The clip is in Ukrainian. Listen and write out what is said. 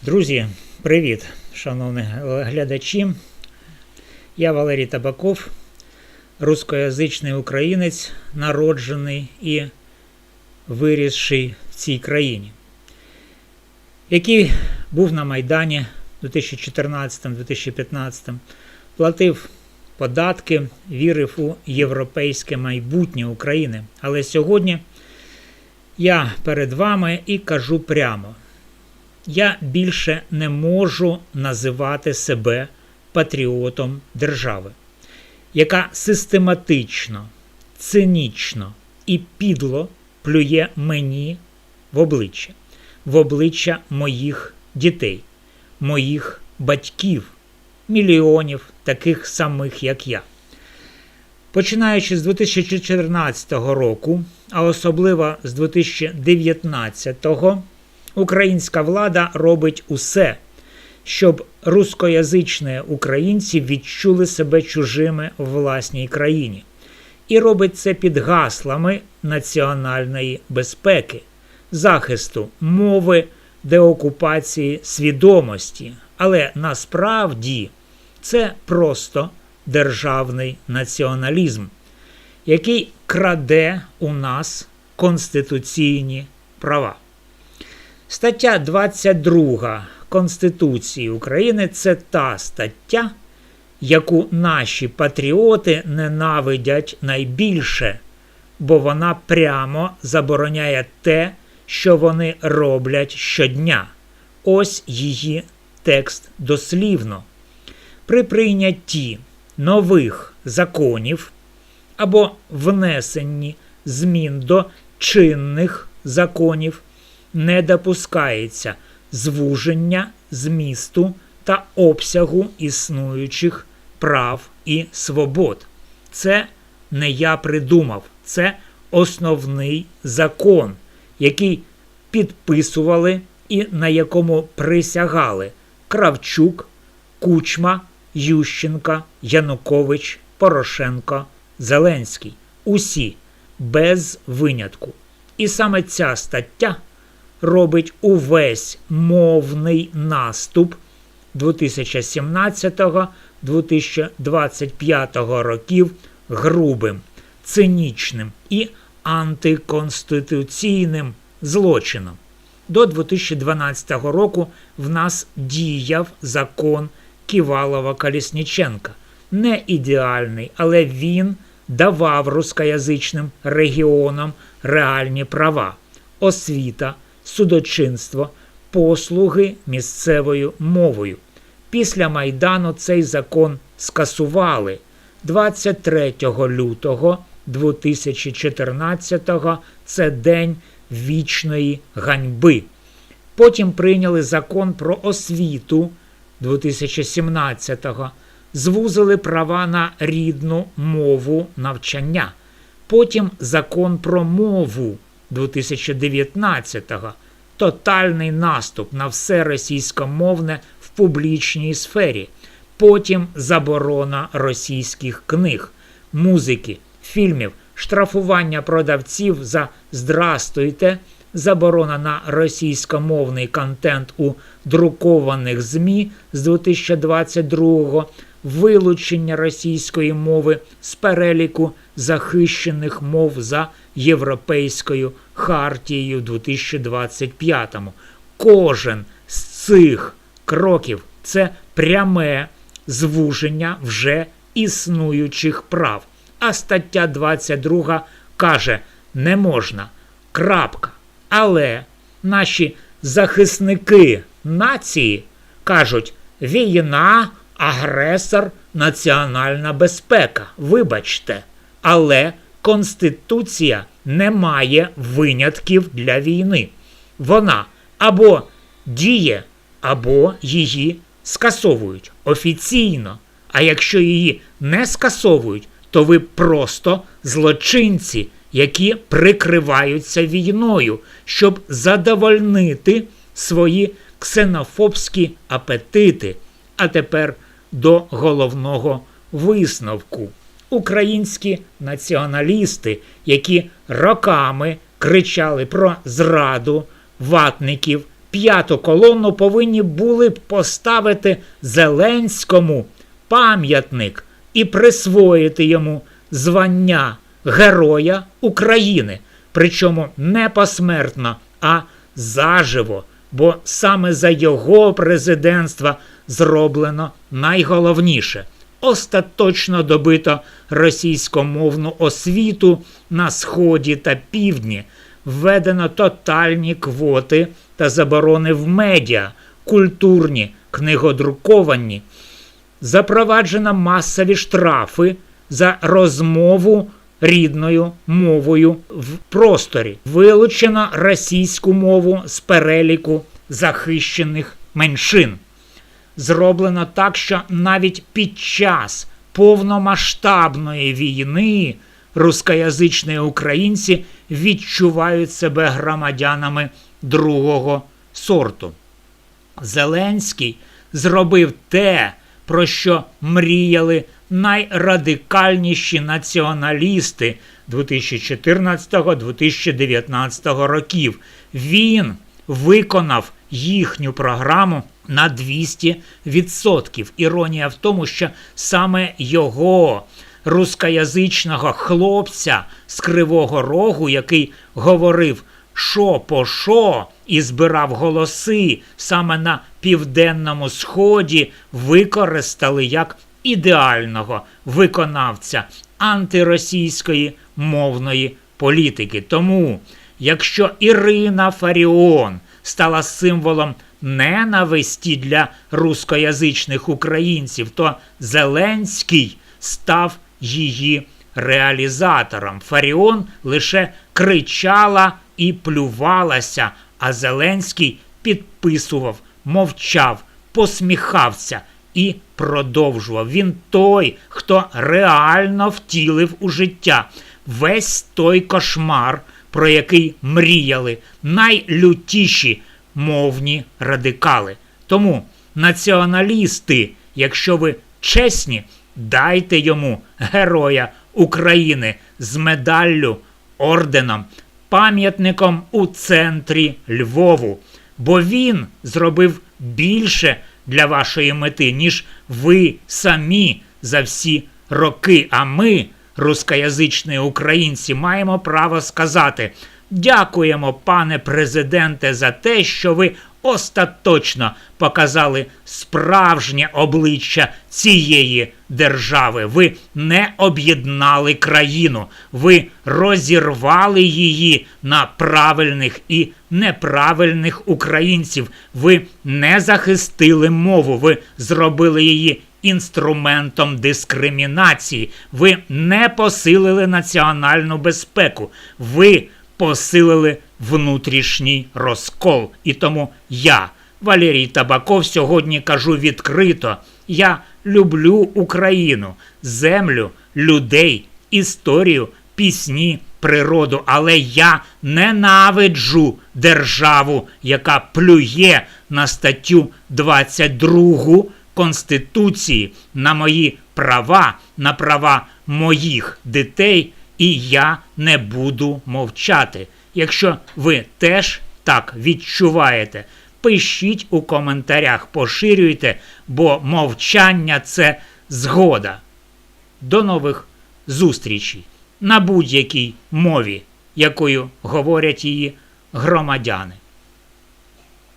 Друзі, привіт, шановні глядачі. Я Валерій Табаков, рускоязичний українець, народжений і вирісший в цій країні, який був на Майдані у 2014-2015, платив податки, вірив у європейське майбутнє України. Але сьогодні я перед вами і кажу прямо: я більше не можу називати себе патріотом держави, яка систематично, цинічно і підло плює мені в обличчя моїх дітей, моїх батьків, мільйонів таких самих, як я. Починаючи з 2014 року, а особливо з 2019-го, українська влада робить усе, щоб рускоязичні українці відчули себе чужими в власній країні. І робить це під гаслами національної безпеки, захисту мови, деокупації свідомості. Але насправді це просто державний націоналізм, який краде у нас конституційні права. Стаття 22 Конституції України – це та стаття, яку наші патріоти ненавидять найбільше, бо вона прямо забороняє те, що вони роблять щодня. Ось її текст дослівно. При прийнятті нових законів або внесенні змін до чинних законів не допускається звуження змісту та обсягу існуючих прав і свобод. Це не я придумав, це основний закон, який підписували і на якому присягали Кравчук, Кучма, Ющенко, Янукович, Порошенко, Зеленський. Усі, без винятку. І саме ця стаття робить увесь мовний наступ 2017-2025 років грубим, цинічним і антиконституційним злочином. До 2012 року в нас діяв закон Ківалова-Колесніченка. Не ідеальний, але він давав рускоязичним регіонам реальні права: освіта, судочинство, послуги місцевою мовою. Після Майдану цей закон скасували 23 лютого 2014-го. Це день вічної ганьби. Потім прийняли закон про освіту 2017-го. Звузили права на рідну мову навчання. Потім закон про мову 2019-го. Тотальний наступ на все російськомовне в публічній сфері. Потім заборона російських книг, музики, фільмів, штрафування продавців за «Здрастуйте», заборона на російськомовний контент у друкованих ЗМІ з 2022-го, вилучення російської мови з переліку захищених мов за Європейською хартією 2025-му. Кожен з цих кроків – це пряме звуження вже існуючих прав. А стаття 22 каже: не можна, крапка. Але наші захисники нації кажуть: війна, агресор, національна безпека. Вибачте, але Конституція не має винятків для війни. Вона або діє, або її скасовують офіційно. А якщо її не скасовують, то ви просто злочинці, які прикриваються війною, щоб задовольнити свої ксенофобські апетити. А тепер до головного висновку. Українські націоналісти, які роками кричали про зраду, ватників, п'яту колону повинні були б поставити Зеленському пам'ятник і присвоїти йому звання Героя України. Причому не посмертно, а заживо, бо саме за його президентства зроблено найголовніше. Остаточно добито російськомовну освіту на Сході та Півдні, введено тотальні квоти та заборони в медіа, культурні, книгодруковані, запроваджено масові штрафи за розмову рідною мовою в просторі, вилучено російську мову з переліку захищених меншин. Зроблено так, що навіть під час повномасштабної війни рускоязичні українці відчувають себе громадянами другого сорту. Зеленський зробив те, про що мріяли найрадикальніші націоналісти 2014-2019 років. Він виконав їхню програму на 200%. Іронія в тому, що саме його, рускоязичного хлопця з Кривого Рогу, який говорив «шо по шо» і збирав голоси саме на Південному Сході, використали як ідеального виконавця антиросійської мовної політики. Тому, якщо Ірина Фаріон стала символом ненависті для рускоязичних українців, то Зеленський став її реалізатором. Фаріон лише кричала і плювалася, а Зеленський підписував, мовчав, посміхався і продовжував. Він той, хто реально втілив у життя весь той кошмар, про який мріяли найлютіші мовні радикали. Тому, націоналісти, якщо ви чесні, дайте йому Героя України з медаллю, орденом, пам'ятником у центрі Львову. Бо він зробив більше для вашої мети, ніж ви самі за всі роки. А ми, рускоязичні українці, маємо право сказати: дякуємо, пане президенте, за те, що ви остаточно показали справжнє обличчя цієї держави. Ви не об'єднали країну, ви розірвали її на правильних і неправильних українців. Ви не захистили мову, ви зробили її інструментом дискримінації. Ви не посилили національну безпеку. Ви посилили внутрішній розкол. І тому я, Валерій Табаков, сьогодні кажу відкрито: я люблю Україну, землю, людей, історію, пісні, природу, але я ненавиджу державу, яка плює на статтю 22 Конституції, на мої права, на права моїх дітей, і я не буду мовчати. Якщо ви теж так відчуваєте, пишіть у коментарях, поширюйте, бо мовчання – це згода. До нових зустрічей на будь-якій мові, якою говорять її громадяни.